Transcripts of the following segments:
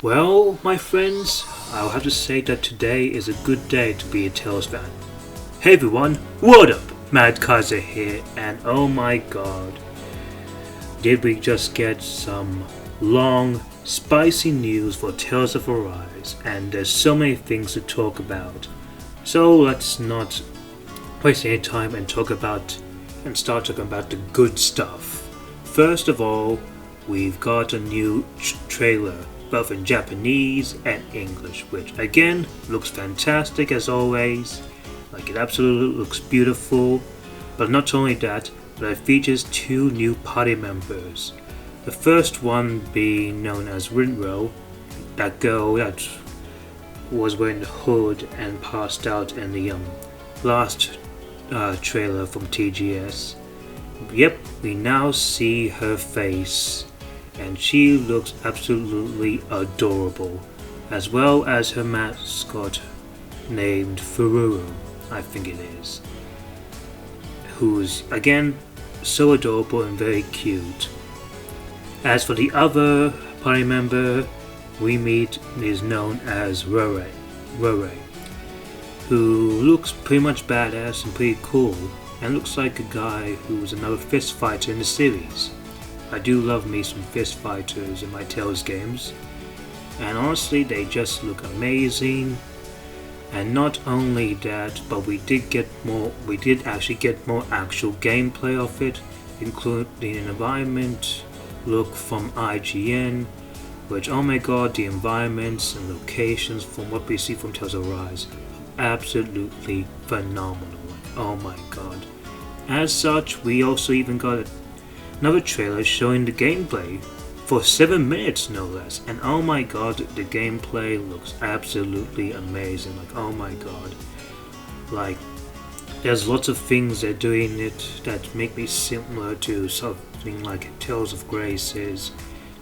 Well, my friends, I'll have to say that today is a good day to be a Tales fan. Hey everyone, what up? Mad Kaiser here, and oh my god, did we just get some long, spicy news for Tales of Arise, and there's so many things to talk about. So let's not waste any time and start talking about the good stuff. First of all, we've got a new trailer, both in Japanese and English, which again looks fantastic as always. Like, it absolutely looks beautiful. But not only that, but it features two new party members. The first one being known as Rinro, that girl that was wearing the hood and passed out in the last trailer from TGS. Yep, we now see her face, and she looks absolutely adorable, as well as her mascot named Fururu, I think it is, who's again so adorable and very cute. As for the other party member we meet is known as Rore, who looks pretty much badass and pretty cool, and looks like a guy who's another fist fighter in the series. I do love me some fist fighters in my Tales games, and honestly they just look amazing. And not only that, but we did actually get more actual gameplay of it, including an environment look from IGN, which, oh my god, the environments and locations from what we see from Tales of Arise are absolutely phenomenal. Oh my god. As such, we also even got another trailer showing the gameplay for 7 minutes no less, and oh my god, the gameplay looks absolutely amazing. Like, oh my god, like, there's lots of things they're doing it that make me similar to something like Tales of Graces,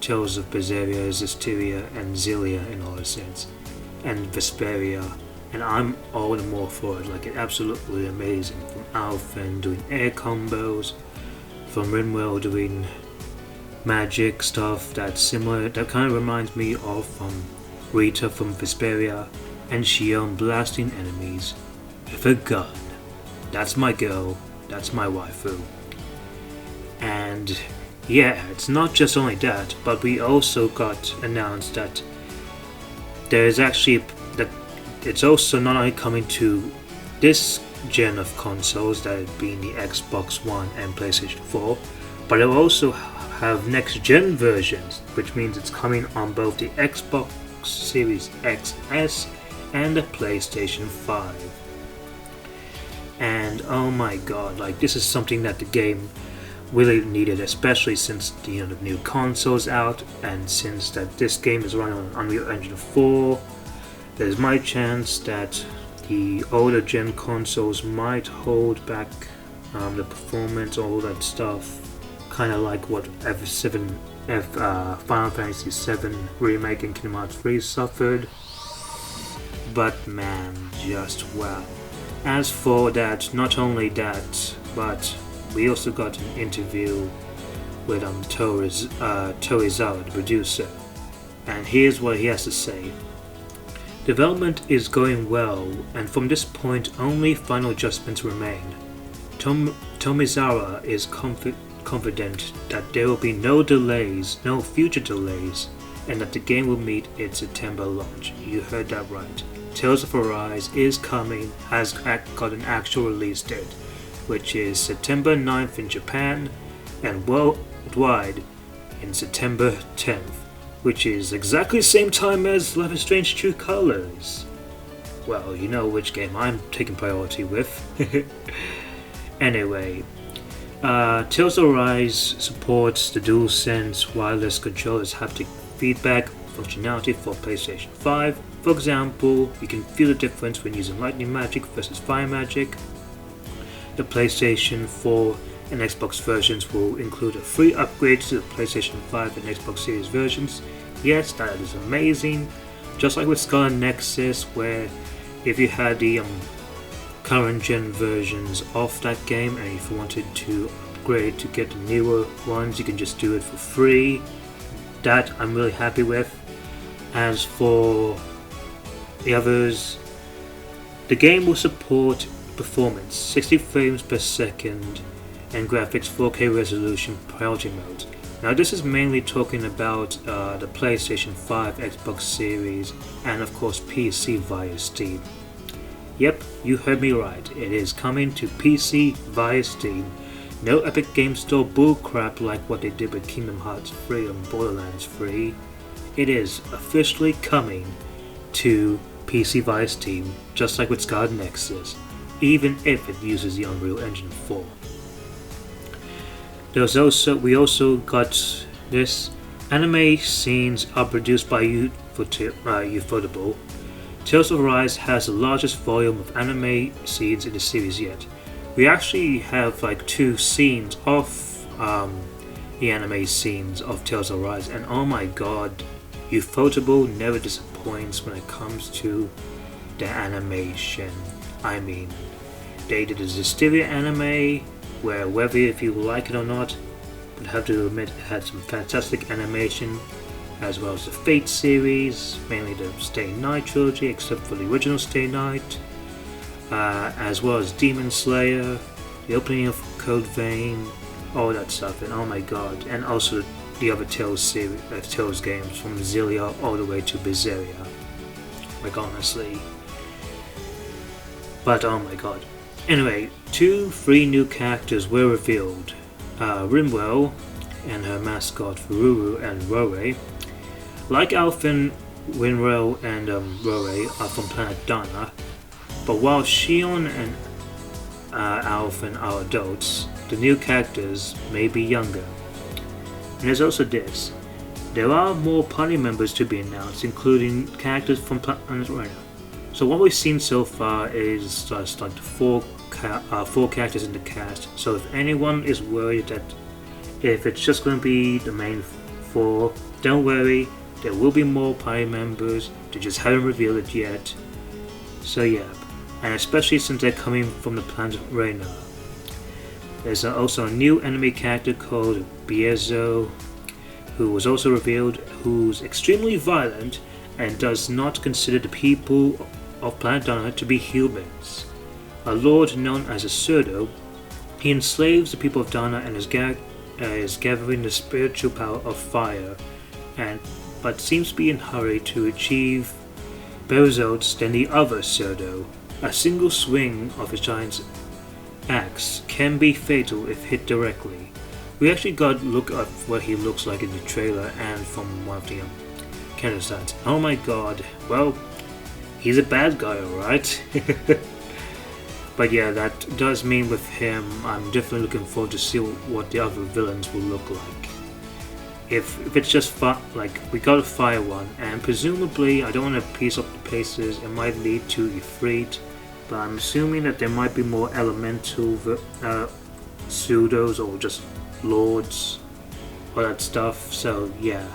Tales of Berseria, Zestiria, and Zelia in all a sense, and Vesperia, and I'm all the more for it. Like, it's absolutely amazing. From Alphen doing air combos, from Rinwell doing magic stuff that's similar, that kind of reminds me of Rita from Vesperia, and Shion blasting enemies with a gun. That's my girl, that's my waifu. And yeah, it's not just only that, but we also got announced that there's actually that it's also not only coming to this gen of consoles, that being the Xbox One and PlayStation 4, but it will also have next gen versions, which means it's coming on both the Xbox Series XS and the PlayStation 5. And oh my god, like, this is something that the game really needed, especially since the new console's out, and since that this game is running on Unreal Engine 4. There's my chance that the older gen consoles might hold back the performance, all that stuff, kind of like what Final Fantasy VII Remake and Kingdom Hearts 3 suffered. But man, just wow. As for that, not only that, but we also got an interview with Torizawa, the producer, and here's what he has to say. Development is going well, and from this point only final adjustments remain. Tomizawa is confident that there will be no future delays, and that the game will meet its September launch. You heard that right. Tales of Arise is coming, has got an actual release date, which is September 9th in Japan, and worldwide in September 10th, which is exactly the same time as Life is Strange True Colors. Well, you know which game I'm taking priority with. Anyway, Tales of Arise supports the DualSense wireless controller's haptic feedback functionality for PlayStation 5. For example, you can feel the difference when using lightning magic versus fire magic. The PlayStation 4 and Xbox versions will include a free upgrade to the PlayStation 5 and Xbox Series versions. Yes, that is amazing. Just like with Scarlet Nexus, where if you had the current gen versions of that game, and if you wanted to upgrade to get the newer ones, you can just do it for free. That I'm really happy with. As for the others, the game will support performance 60 frames per second and graphics 4K resolution priority mode. Now this is mainly talking about the PlayStation 5, Xbox Series, and of course PC via Steam. Yep, you heard me right, it is coming to PC via Steam. No Epic Game Store bullcrap like what they did with Kingdom Hearts 3 and Borderlands 3. It is officially coming to PC via Steam, just like with Scarlet Nexus, even if it uses the Unreal Engine 4. We also got this. Anime scenes are produced by Ufotable. Tales of Arise has the largest volume of anime scenes in the series yet. We actually have like 2 scenes of the anime scenes of Tales of Arise, and oh my god, Ufotable never disappoints when it comes to the animation. I mean, they did a Zisteria anime, where whether if you like it or not, but have to admit it had some fantastic animation, as well as the Fate series, mainly the Stay Night trilogy, except for the original Stay Night, as well as Demon Slayer, the opening of Code Vein, all that stuff, and oh my god, and also the other Tales series, Tales games from Xillia all the way to Berseria. Like honestly, but oh my god. Anyway, 3 new characters were revealed. Rimwell and her mascot Fururu and Rore. Like Alphen, Winrel and Rore are from planet Dana, but while Shion and Alphen are adults, the new characters may be younger. And there's also this. There are more party members to be announced, including characters from Planet Rena. So what we've seen so far is just like 4 characters in the cast. So if anyone is worried that if it's just going to be the main 4, don't worry, there will be more party members. They just haven't revealed it yet. So yeah, and especially since they're coming from the planet Rena. There's also a new enemy character called Biezo, who was also revealed, who's extremely violent and does not consider the people of Planet Dana to be humans. A lord known as a Surdo, he enslaves the people of Dana and is gathering the spiritual power of fire, but seems to be in a hurry to achieve better results than the other Surdo. A single swing of his giant's axe can be fatal if hit directly. We actually got a look at what he looks like in the trailer and from one of the counter stats. Oh my god, well, he's a bad guy, alright? But yeah, that does mean with him, I'm definitely looking forward to see what the other villains will look like. If it's just like, we got a fire one, and presumably, I don't want to piece up the pieces, it might lead to Ifrit, but I'm assuming that there might be more elemental pseudos or just lords, all that stuff, so yeah.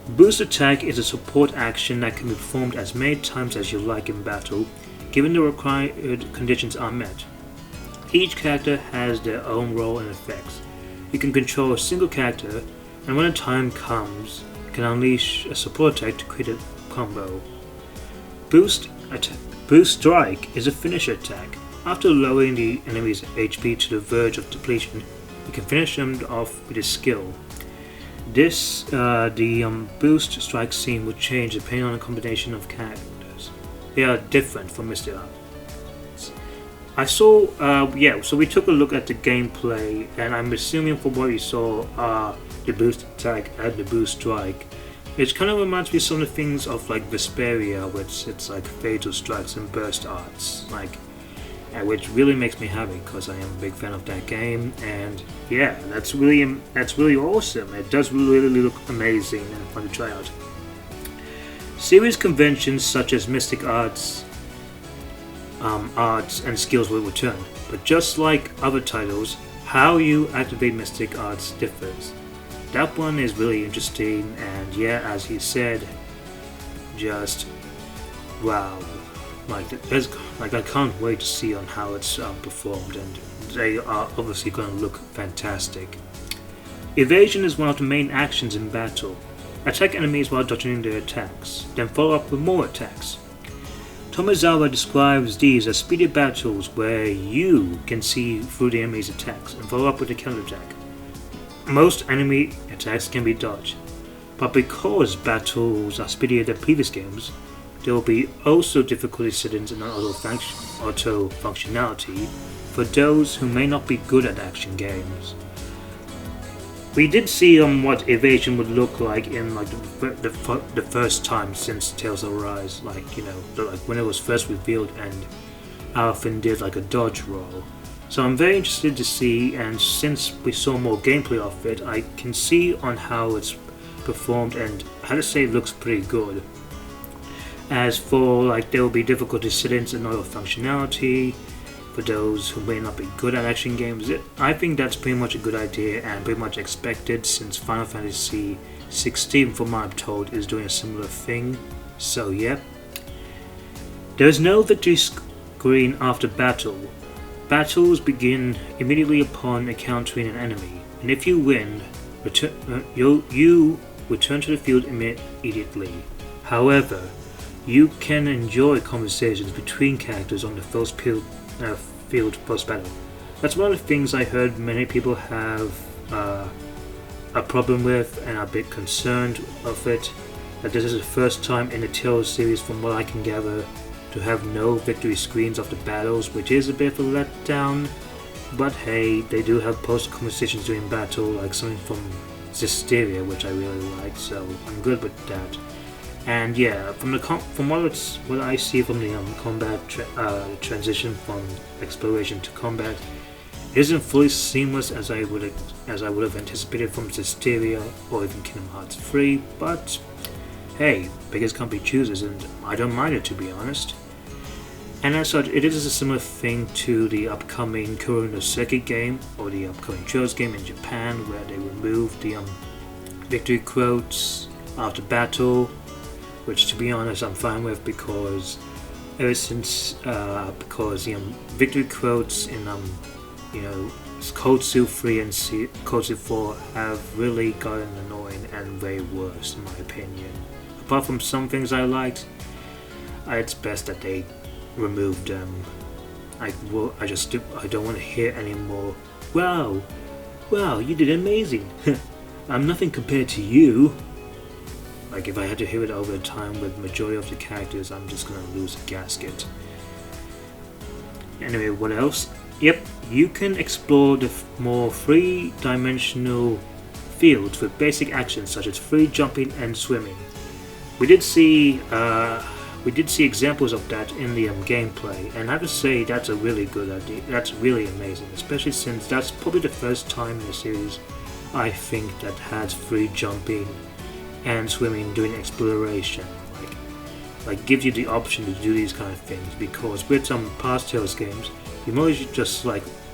Boost attack is a support action that can be performed as many times as you like in battle, given the required conditions are met. Each character has their own role and effects. You can control a single character, and when the time comes, you can unleash a support attack to create a combo. Boost Strike is a finisher attack. After lowering the enemy's HP to the verge of depletion, you can finish them off with a skill. The Boost Strike scene will change depending on a combination of characters. They are different from Mr. I saw, so we took a look at the gameplay, and I'm assuming from what we saw, the Boost Attack and the Boost Strike, it kind of reminds me of some of the things of like Vesperia, which it's like fatal strikes and burst arts, which really makes me happy because I am a big fan of that game, and yeah, that's really awesome. It does really look amazing and fun to try out. Series conventions such as Mystic Arts and skills will return, but just like other titles, how you activate Mystic Arts differs. That one is really interesting, and yeah, as he said, just wow. I can't wait to see on how it's performed, and they are obviously going to look fantastic. Evasion is one of the main actions in battle. Attack enemies while dodging their attacks, then follow up with more attacks. Tomizawa describes these as speedy battles where you can see through the enemy's attacks and follow up with a counterattack. Most enemy attacks can be dodged, but because battles are speedier than previous games, there will be also difficulty settings and auto functionality for those who may not be good at action games. We did see what evasion would look like in the first time since Tales of Arise, like when it was first revealed and Alphen did like a dodge roll. So I'm very interested to see, and since we saw more gameplay of it, I can see on how it's performed and how to say it looks pretty good. As for there will be difficulty settings and auto functionality for those who may not be good at action games, I think that's pretty much a good idea and pretty much expected since Final Fantasy 16, from what I'm told, is doing a similar thing. So yeah. There is no victory screen after battle. Battles begin immediately upon encountering an enemy, and if you win, you return to the field immediately. However, you can enjoy conversations between characters on the first field post-battle. That's one of the things I heard many people have a problem with and are a bit concerned of it, that this is the first time in the Tales series, from what I can gather, to have no victory screens after battles, which is a bit of a letdown, but hey, they do have post-conversations during battle, like something from Zisteria, which I really like, so I'm good with that. And yeah, from what I see from the combat transition from exploration to combat, it isn't fully seamless as I would have anticipated from Zisteria or even Kingdom Hearts 3. But hey, biggest company chooses, and I don't mind it, to be honest. And as such, it is a similar thing to the upcoming Kuronoseki game or the upcoming Joe's game in Japan, where they removed the victory quotes after battle. Which, to be honest, I'm fine with, because ever since victory quotes in Code Seal 3 and Code Seal 4 have really gotten annoying and way worse, in my opinion. Apart from some things I liked, it's best that they removed them. I don't want to hear any more. Wow, you did amazing. I'm nothing compared to you. Like, if I had to hear it over time with the majority of the characters, I'm just gonna lose a gasket. Anyway, what else? Yep, you can explore the more three-dimensional fields with basic actions such as free jumping and swimming. We did see examples of that in the gameplay, and I have to say that's a really good idea. That's really amazing, especially since that's probably the first time in the series I think that has free jumping and swimming during exploration, like gives you the option to do these kind of things, because with some past Tales games you mostly just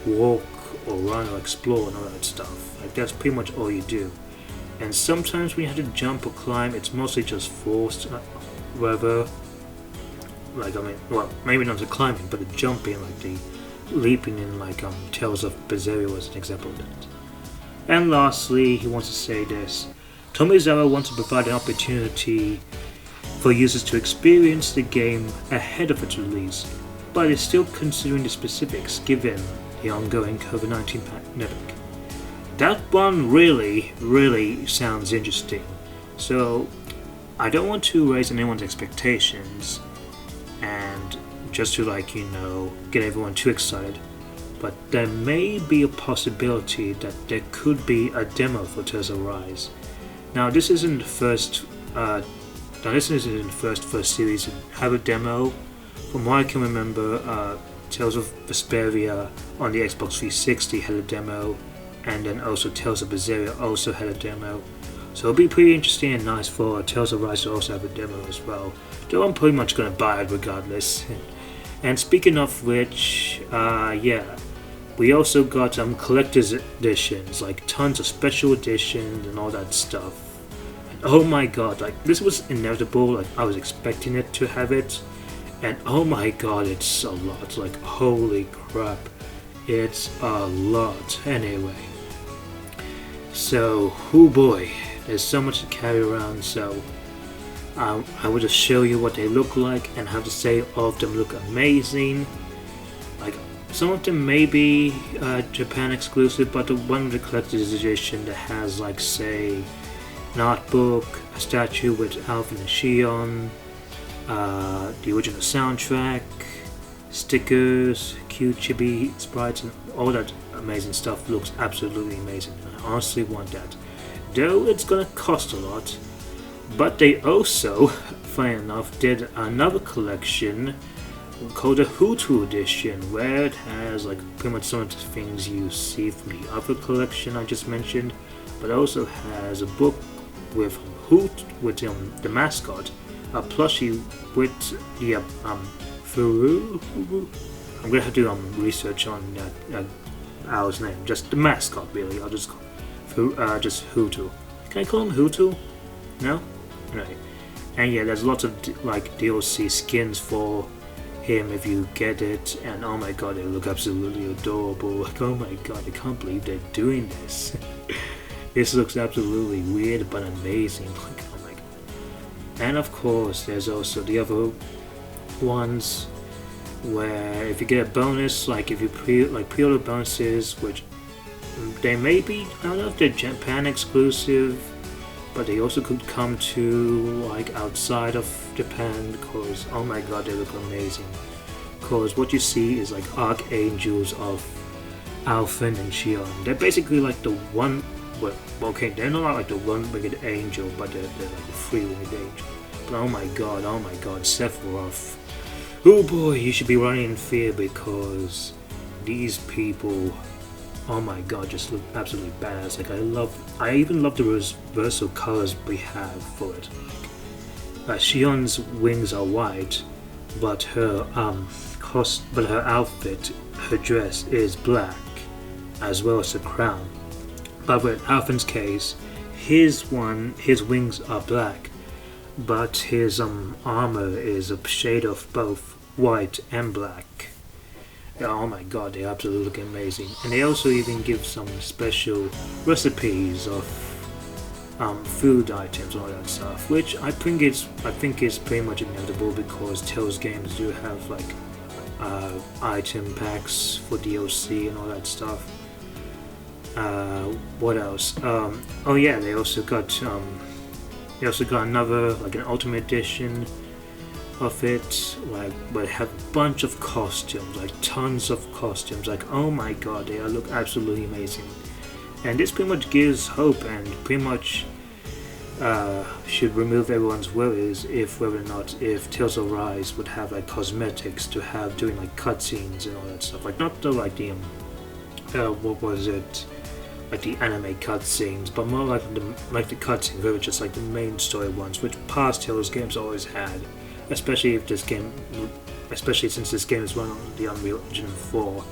walk or run or explore and all that stuff. That's pretty much all you do, and sometimes when you have to jump or climb, it's mostly just forced, whether maybe not the climbing, but the jumping, like the leaping in Tales of Berseria was an example of that. And lastly, he wants to say this: Tomizawa wants to provide an opportunity for users to experience the game ahead of its release, but is still considering the specifics given the ongoing COVID-19 pandemic. That one really sounds interesting. So I don't want to raise anyone's expectations and just to get everyone too excited, but there may be a possibility that there could be a demo for Tales of Arise. Now this isn't the first first series to have a demo. From what I can remember, Tales of Vesperia on the Xbox 360 had a demo, and then also Tales of Berseria also had a demo. So it'll be pretty interesting and nice for Tales of Arise to also have a demo as well. Though I'm pretty much going to buy it regardless. And speaking of which, we also got collector's editions, tons of special editions and all that stuff. And oh my god, this was inevitable. I was expecting it to have it, and oh my god, it's a lot. Holy crap, it's a lot. Anyway, so oh boy, there's so much to carry around, so I will just show you what they look like, and have to say all of them look amazing. Like, some of them may be Japan exclusive, but the one with the collector's edition that has, like, say, an art book, a statue with Alvin and Shion, the original soundtrack, stickers, cute chibi sprites, and all that amazing stuff looks absolutely amazing. I honestly want that. Though it's gonna cost a lot. But they also, funny enough, did another collection called the Hutu edition, where it has like pretty much some of the things you see from the other collection I just mentioned, but also has a book with the mascot, a plushie with the Furu. I'm gonna have to research on Owl's name, just the mascot really. I'll just call just Hutu. Can I call him Hutu? No? Right. And yeah, there's lots of like DLC skins for him if you get it, and oh my god, they look absolutely adorable. Like, oh my god, I can't believe they're doing this. This looks absolutely weird but amazing. Like, oh my god. And of course, there's also the other ones where if you get a bonus, like if you pre-order bonuses, which they may be, I don't know if they're Japan exclusive, but they also could come to like outside of Japan, because oh my god, they look amazing. Because what you see is like archangels of Alphen and Shion. They're basically like the one, well, okay, they're not like the one-winged angel, but they're like the three-winged angel. But oh my god, Sephiroth. Oh boy, you should be running in fear, because these people, oh my god, just look absolutely badass. Like, I even love the reversal colors we have for it. Shion's wings are white, but her outfit, her dress is black, as well as the crown. But with Alphen's case, his wings are black, but his armor is a shade of both white and black. Oh my god, they absolutely look amazing. And they also even give some special recipes of food items and all that stuff, which I think is pretty much inevitable, because Tales games do have like item packs for DLC and all that stuff. What else? Oh yeah, they also got another, like an ultimate edition of it, like where they have a bunch of costumes, like tons of costumes. Like, oh my god, they look absolutely amazing. And this pretty much gives hope, and pretty much should remove everyone's worries whether or not if Tales of Rise would have like cosmetics to have doing like cutscenes and all that stuff. Like, not the like the what was it, like the anime cutscenes, but more like the cutscenes where it's just like the main story ones, which past Tales games always had. Especially since this game is run on the Unreal Engine 4.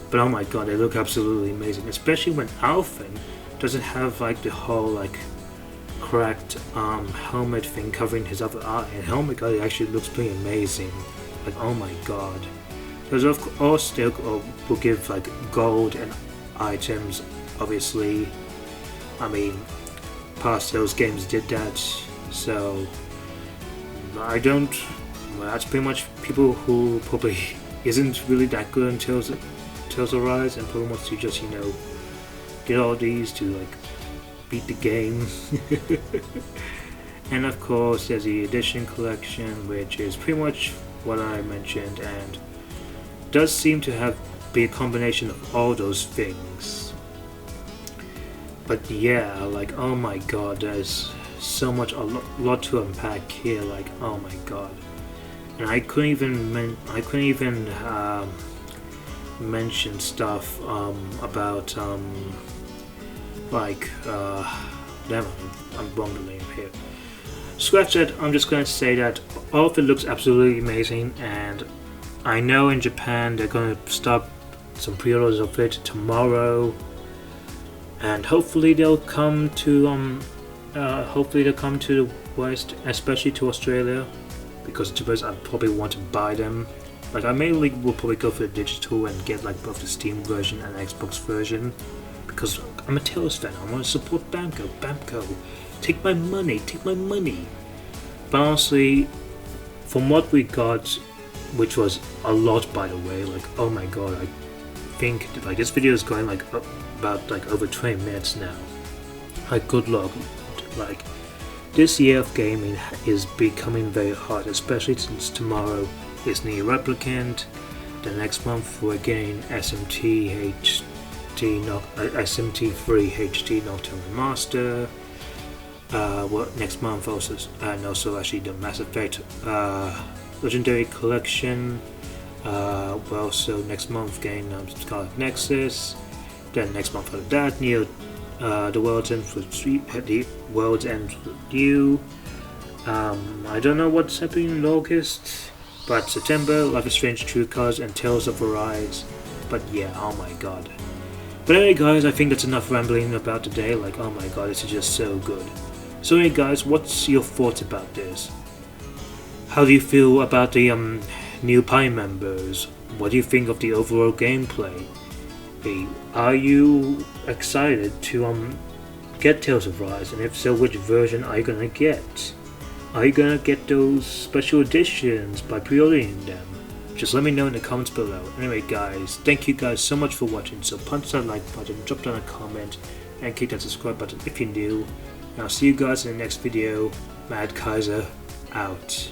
But oh my god, they look absolutely amazing. Especially when Alphen doesn't have like the whole like cracked helmet thing covering his other eye. And oh my god, it actually looks pretty amazing. Like, oh my god. There's of course they will give like gold and items. Obviously, I mean, past Tales games did that, so. That's pretty much people who probably isn't really that good in Tales of Rise, and probably wants to just, get all these to like beat the game. And of course there's the edition collection, which is pretty much what I mentioned, and does seem to be a combination of all those things. But yeah, like, oh my god, there's so much, a lot to unpack here. Like, oh my god, and I couldn't even mention stuff about damn, I'm bumbling here. Scratch that. I'm just going to say that all of it looks absolutely amazing, and I know in Japan they're going to start some pre-orders of it tomorrow, and hopefully they'll come to the West, especially to Australia, because to us I probably want to buy them. Like, I mainly will probably go for the digital and get like both the Steam version and Xbox version, because I'm a Tales fan. I want to support Bamco. take my money, take my money. But honestly, from what we got, which was a lot by the way, like oh my god, I think like this video is going like about like over 20 minutes now. Like good luck. Like this year of gaming is becoming very hard, especially since tomorrow is Nier Replicant. The next month we're getting SMT3 HD Nocturne Remaster. Next month also, and also actually the Mass Effect Legendary Collection. So next month getting Scarlet Nexus. Then next month after that, Neo, the World's End with You. I don't know what's happening in August, but September, Life is Strange True Colors and Tales of Arise. But yeah, oh my god. But anyway guys, I think that's enough rambling about today. Like oh my god, this is just so good. So anyway guys, what's your thoughts about this? How do you feel about the new party members? What do you think of the overall gameplay? Are you excited to get Tales of Rise, and if so, which version are you gonna get? Are you gonna get those special editions by pre-ordering them? Just let me know in the comments below. Anyway guys, thank you guys so much for watching, so punch that like button, drop down a comment, and click that subscribe button if you're new. And I'll see you guys in the next video. Mad Kaiser out.